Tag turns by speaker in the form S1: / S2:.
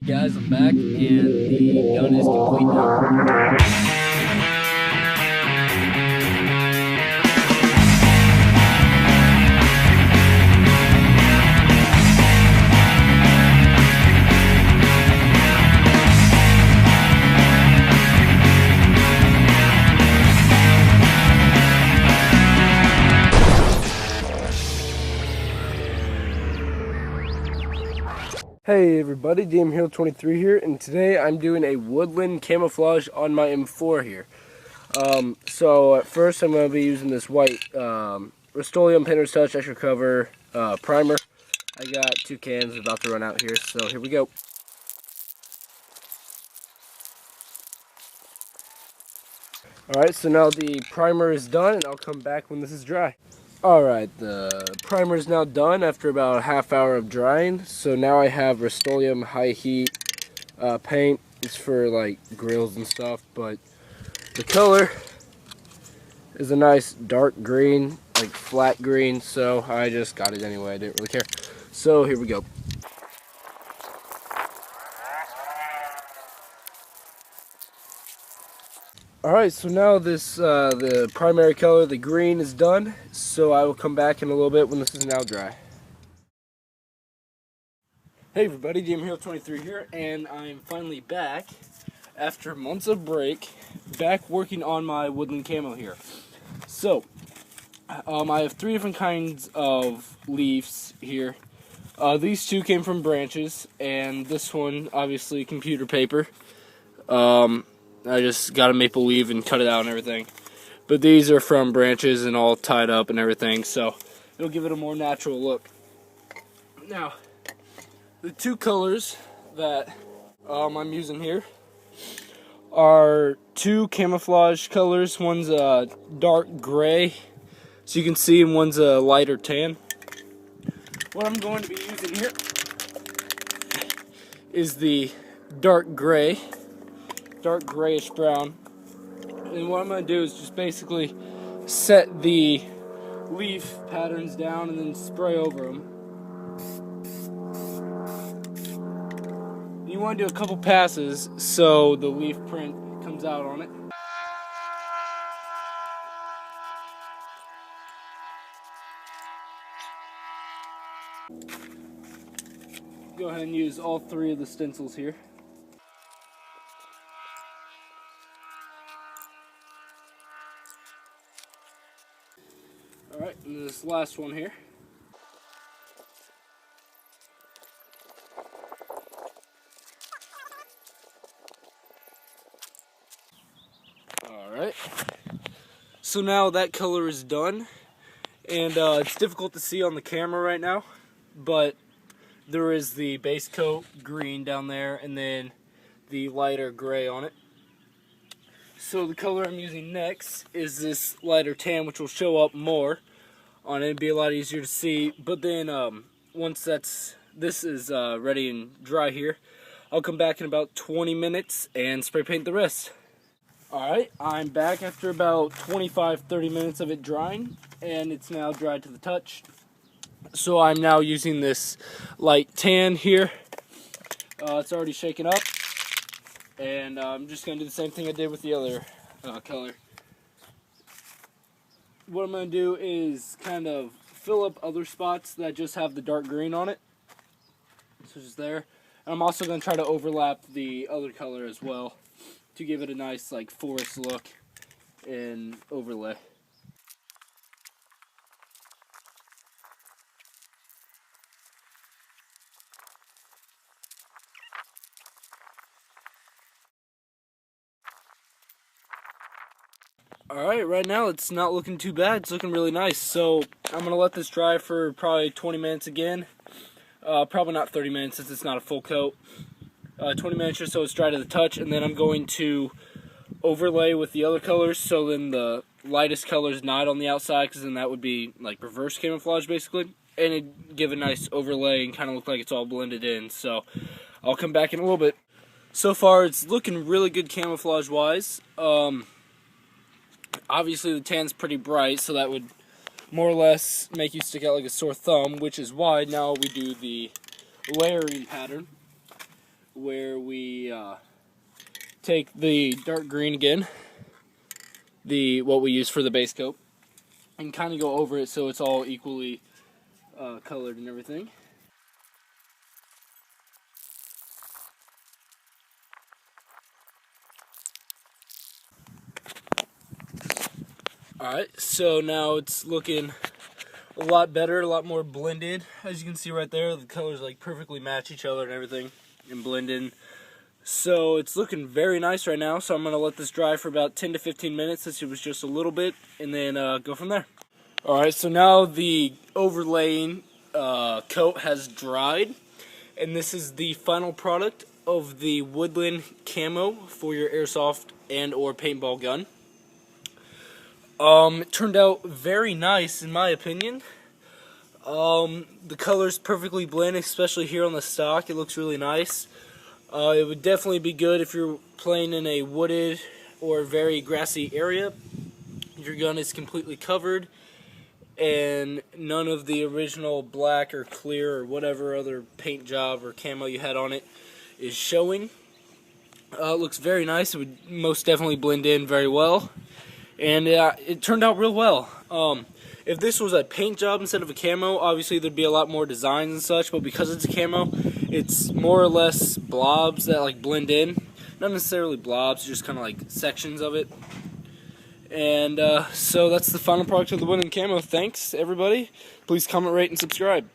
S1: Guys, I'm back and the gun is complete now. Hey everybody, DMHero23 here, and today I'm doing a Woodland camouflage on my M4 here. So at first I'm going to be using this white Rust-Oleum Painter's Touch Extra Cover primer. I got 2 cans about to run out here, so here we go. Alright, so now the primer is done, and I'll come back when this is dry. Alright, the primer is now done after about a half hour of drying. So now I have Rust-Oleum high heat paint. It's for like grills and stuff, but the color is a nice dark green, like flat green, so I just got it anyway. I didn't really care. So here we go. Alright, so now this the primary color, the green, is done, so I will come back in a little bit when this is now dry. Hey everybody, DMHero23 here, and I'm finally back after months of break, back working on my Woodland camo here. So, I have 3 different kinds of leaves here. These 2 came from branches, and this one, obviously, computer paper. I just got a maple leaf and cut it out and everything. But these are from branches and all tied up and everything, so it'll give it a more natural look. Now, the 2 colors that I'm using here are 2 camouflage colors. One's a dark gray, so you can see, and one's a lighter tan. What I'm going to be using here is the dark gray. Dark grayish brown, and what I'm going to do is just basically set the leaf patterns down and then spray over them. You want to do a couple passes so the leaf print comes out on it. Go ahead and use all 3 of the stencils here. Alright, and this last one here. Alright, so now that color is done, and it's difficult to see on the camera right now, but there is the base coat green down there, and then the lighter gray on it. So the color I'm using next is this lighter tan, which will show up more on it and be a lot easier to see. But then once this is ready and dry here, I'll come back in about 20 minutes and spray paint the rest. Alright, I'm back after about 25-30 minutes of it drying, and it's now dried to the touch. So I'm now using this light tan here. It's already shaken up. And I'm just going to do the same thing I did with the other color. What I'm going to do is kind of fill up other spots that just have the dark green on it. So just there. And I'm also going to try to overlap the other color as well to give it a nice like forest look and overlay. Alright, right now it's not looking too bad. It's looking really nice. So I'm going to let this dry for probably 20 minutes again. Probably not 30 minutes since it's not a full coat. 20 minutes or so it's dry to the touch, and then I'm going to overlay with the other colors, so then the lightest color is not on the outside, because then that would be like reverse camouflage basically, and it'd give a nice overlay and kind of look like it's all blended in. So I'll come back in a little bit. So far it's looking really good camouflage wise. Obviously the tan's pretty bright, so that would more or less make you stick out like a sore thumb, which is why now we do the layering pattern, where we take the dark green again, what we use for the base coat, and kind of go over it so it's all equally colored and everything. Alright, so now it's looking a lot better, a lot more blended. As you can see right there, the colors like perfectly match each other and everything and blend in. So it's looking very nice right now, so I'm going to let this dry for about 10 to 15 minutes since it was just a little bit, and then go from there. Alright, so now the overlaying coat has dried, and this is the final product of the Woodland camo for your airsoft and or paintball gun. It turned out very nice in my opinion. The colors perfectly blend, especially here on the stock. It looks really nice. It would definitely be good if you're playing in a wooded or very grassy area. Your gun is completely covered and none of the original black or clear or whatever other paint job or camo you had on it is showing. It looks very nice. It would most definitely blend in very well. And it turned out real well. If this was a paint job instead of a camo, obviously there'd be a lot more designs and such, but because it's a camo, it's more or less blobs that like blend in. Not necessarily blobs, just kind of like sections of it. And so that's the final product of the Woodland camo. Thanks, everybody. Please comment, rate, and subscribe.